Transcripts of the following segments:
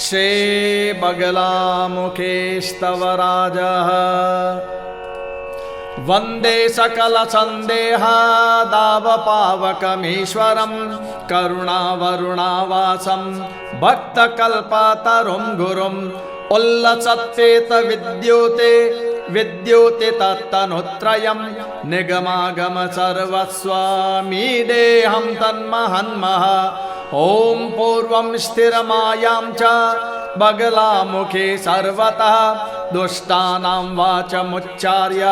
श्रीबगलामुखेस्तव राजः वन्दे सकलसन्देहादावपावकमीश्वरं करुणावरुणावासं भक्तकल्पतरुं गुरुम् उल्लसत्तेत तत्तनुत्रयं निगमागम सर्वस्वामीडेहं तन्महन्मः ॐ पूर्वं स्थिरमायां च बगलामुखे सर्वतः दुष्टानां वाचमुच्चार्य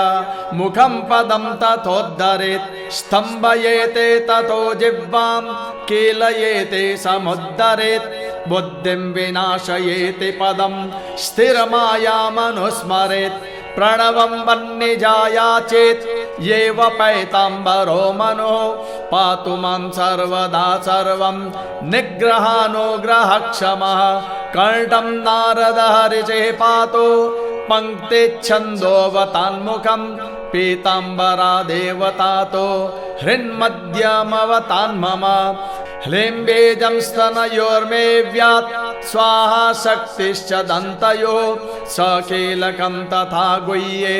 मुखं पदं तथोद्धरेत् स्तम्भयेते ततो जिह्वां कीलयेते समुद्धरेत् बुद्धिं विनाशयेति पदं स्थिरमायामनुस्मरेत् प्रणवं वह्निजाया चेत् येव पैताम्बरो मनो पातु मां सर्वदा सर्वं निग्रहानुग्रहक्षमः कर्णं नारदहरिषिः पातु पङ्क्तिच्छन्दोऽवतान्मुखं पीताम्बरा देवतातो हृन्मध्यमवतान्मम ह्लीं बीजं स्तनयोर्मेव्यात् स्वाहा शक्तिश्च दन्तयोः सकीलकं तथा गुह्ये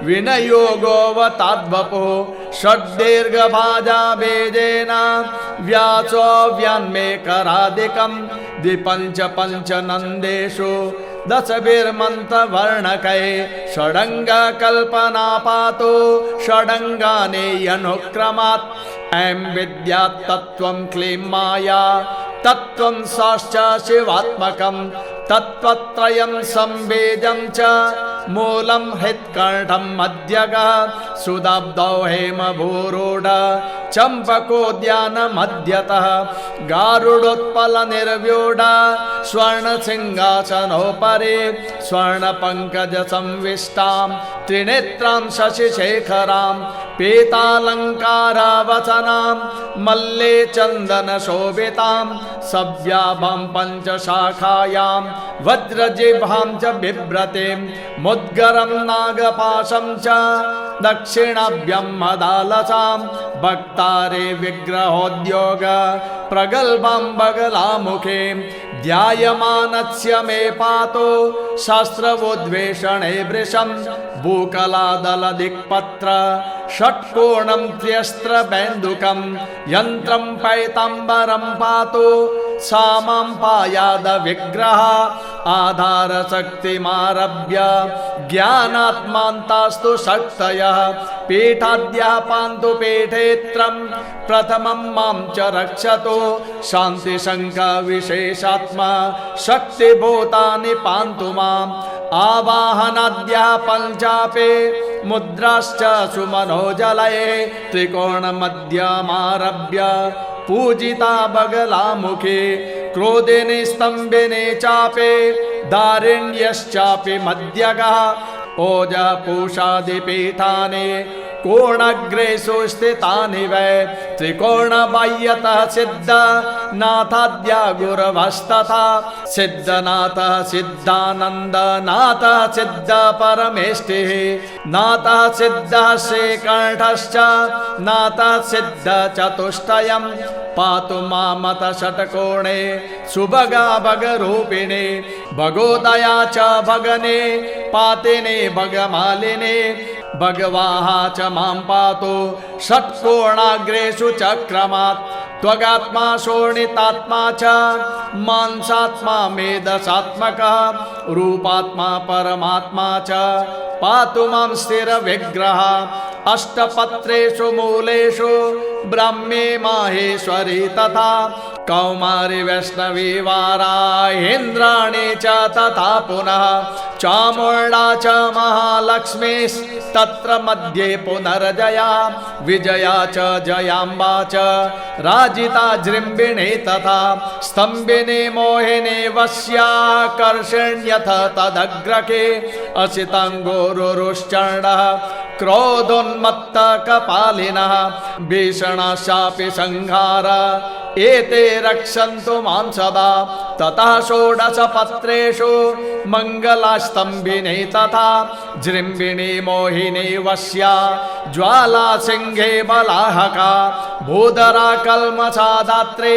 विनयोगोऽवताद्वपुः षड्दीर्घभाजा बीजेन व्यासो व्यन्मेकरादिकं द्विपञ्च पञ्चनन्देषु दशभिर्मन्त्रवर्णकै षडङ्गकल्पना पातु षडङ्गानेयनुक्रमात् ऐं विद्यात् तत्त्वं क्लीं माया तत्त्वं साश्च शिवात्मकं तत्त्वत्रयं संबीजं च मूलं हृत्कण्ठं मध्यगः सुदब्धौ हेमभूरूढ चम्पकोद्यानमध्यतः गारुडोत्पलनिर्व्यूढ स्वर्णसिंहासनोपरि स्वर्णपङ्कजसंविष्टां त्रिनेत्रां शशिशेखरां पीतालङ्कारावसनां मल्ले चन्दनशोभितां सव्याभां पञ्चशाखायां वज्रजिह्वां च बिभ्रतीं मुद्गरं नागपाशं च दक्षिणाभ्यं मदालसां भक्तारे विग्रहोद्योग प्रगल्भां बगलामुखीं ध्यायमानस्य मे पातो शास्त्रवोद्वेषणे वृषं भूकलादलदिक्पत्र षट्कोणं त्र्यस्त्रबैन्दुकं यन्त्रं पैताम्बरं पातो सामां पायाद विग्रह आधारशक्तिमारभ्य ज्ञानात्मान्तास्तु शक्तयः पीठाद्यः पान्तु पीठेत्रं प्रथमं मां च रक्षतु शान्तिशङ्कविशेषात्मा शक्तिभूतानि पान्तु माम् आवाहनाद्यः पञ्चापे मुद्राश्च सुमनोजलये त्रिकोणमध्यमारभ्य पूजिता बगलामुखे क्रोधिनि स्तम्भिनि चापे दारिण्यश्चापि मध्यगः ओजपूषादिपीठानि कोणाग्रेषु स्थितानि वै त्रिकोणबाह्यतः सिद्धनाथाद्या गुरवस्तथा सिद्धनाथः सिद्धानन्दनाथः सिद्धपरमेष्टिः नाथः सिद्धः श्रीकण्ठश्च नाथः सिद्धचतुष्टयं पातु मामत षट्कोणे सुभगा भगरूपिणे भगोदया च भगने पातिने भगमालिने भगवाः च मां पातु षट्कोणाग्रेषु चक्रमात् त्वगात्मा शोणितात्मा च मांसात्मा मेधसात्मकः रूपात्मा परमात्मा च पातु मां स्थिरविग्रह अष्टपत्रेषु मूलेषु ब्रह्मे माहेश्वरी तथा कौमारी वैष्णवी वाराहीन्द्राणी च तथा पुनः चामुण्डा च महालक्ष्मीस्तत्र मध्ये पुनर्जया विजया च जयाम्बा च राजिता जृम्भिणी तथा स्तम्भिनी मोहिनी वश्याकर्षण्यथ तदग्रके असिताङ्गोरुरुश्चण्डः क्रोधोन्मत्त कपालिनः भीषणशापि संहार एते रक्षन्तु मां सदा ततः षोडशपत्रेषु मङ्गलास्तम्भिनी तथा जृम्भिणी मोहिनी वश्या ज्वाला सिंहे बलाहका भूधरा कल्मषा दात्रे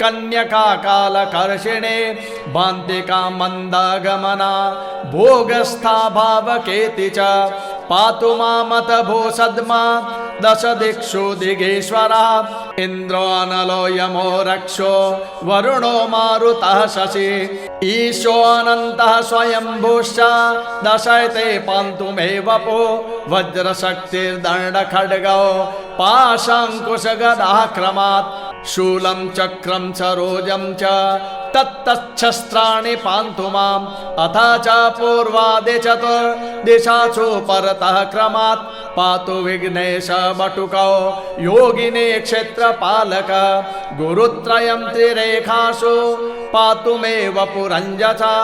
कन्यका कालकर्षिणे भान्तिका मन्दागमना भोगस्था भावकेति च पातु मामत भो सद्मा दश दिक्षु दिगेश्वरा इन्द्रो अनलो यमो रक्षो वरुणो मारुतः शशि ईशो अनन्तः स्वयंभूश्च दशैते पान्तु मे वपो वज्रशक्तिर्दण्डखड्गौ पाशाङ्कुशगदाक्रमात् शूलं चक्रं सरोजं च तत्तच्छस्त्राणि पान्तु माम् अथ च पूर्वादि चतुर्दिशासु परतः क्रमात् पातु विघ्नेश बटुकौ योगिने क्षेत्रपालक गुरुत्रयं त्रिरेखासु पातु मे वपुरञ्जसा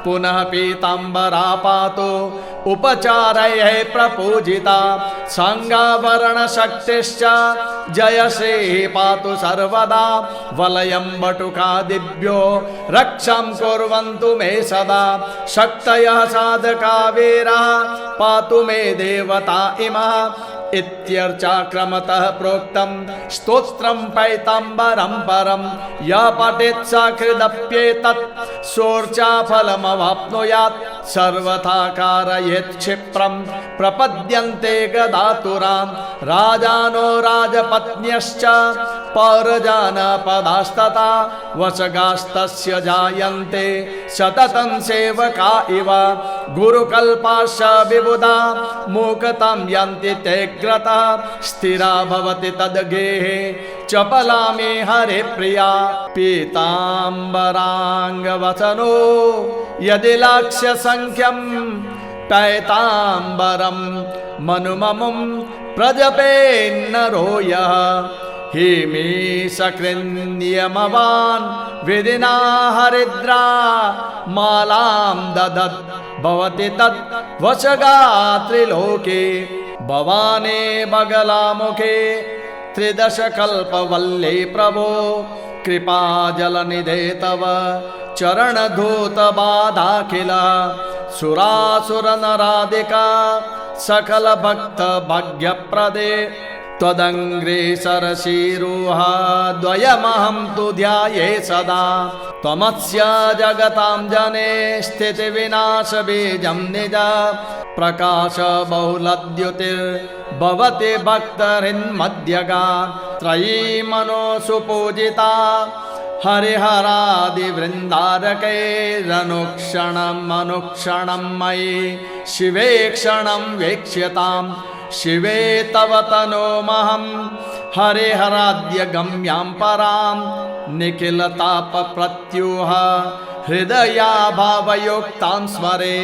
पुनः पीताम्बरा पातु उपचारैः प्रपूजिता सांगाभरणशक्तिश्च जयश्रीः पातु सर्वदा वलयं बटुकादिभ्यो रक्षां कुर्वन्तु मे सदा शक्तयः साधका वीराः पातु मे देवता इमः इत्यर्चाक्रमतः प्रोक्तं स्तोत्रं पैताम्बरं परं यः पठेत् सकृदप्येतत् सोऽर्चाफलमवाप्नुयात् सर्वथा कारयेत् क्षिप्रं प्रपद्यन्ते गदातुरान् राजानो राजपत्न्यश्च पौरजानपदास्तथा वशगास्तस्य जायन्ते सततं सेवका इव गुरुकल्पाश्च विबुधा मूकतां यन्ति ते ग्रता स्थिरा भवति तद्गेहे चपला मे हरे प्रिया पीताम्बराङ्गवसनो यदि लक्ष्य संख्यं पैताम्बरं मनुममुं प्रजपेन्नरो यः हिमी सकृन्नियमवान् विधिना हरिद्रा मालां ददत् भवति तत् वशगात्रिलोके भवाने बगलामुखे त्रिदशकल्पवल्ले प्रभो कृपाजलनिधे तव चरणधूतबाधाखिल सुरासुरनराधिका सकलभक्तभाग्यप्रदे त्वदङ्ग्रेसरशिरोह द्वयमहं तु ध्याये सदा त्वमस्य जगतां जने स्थितिविनाशबीजं निज प्रकाश बहुलद्युतिर्भवति भक्तहृन्मध्यगा त्रयी मनो सुपूजिता हरिहरादिवृन्दारकैरनुक्षणम् अनुक्षणं मयि शिवे क्षणं वीक्ष्यताम् शिवे तव तनोमहं हरिहराद्यगम्यां परां निखिलतापप्रत्यूह हृदया भावयुक्तां स्मरे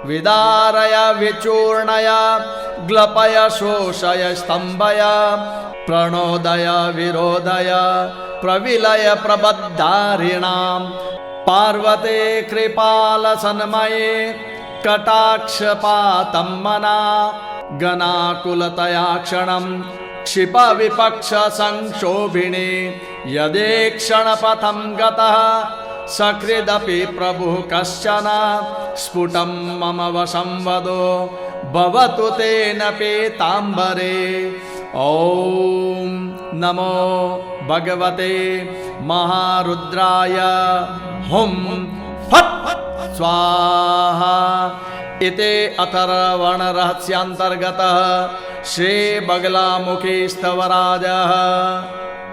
विदारय विचूर्णय ग्लपय शोषय स्तम्भय प्रणोदय विरोधय प्रविलय प्रबद्धारिणां पार्वते कृपालसन्मये कटाक्षपातं मना गणाकुलतया क्षणं क्षिप विपक्ष संक्षोभिणे यदि क्षणपथं गतः सकृदपि प्रभुः कश्चन स्फुटं मम वशं वदो भवतु तेन पीताम्बरे ॐ नमो भगवते महारुद्राय हुं फट् स्वाहा इति अथर्वणरहस्यान्तर्गतः श्रीबगलामुखी स्तवराजः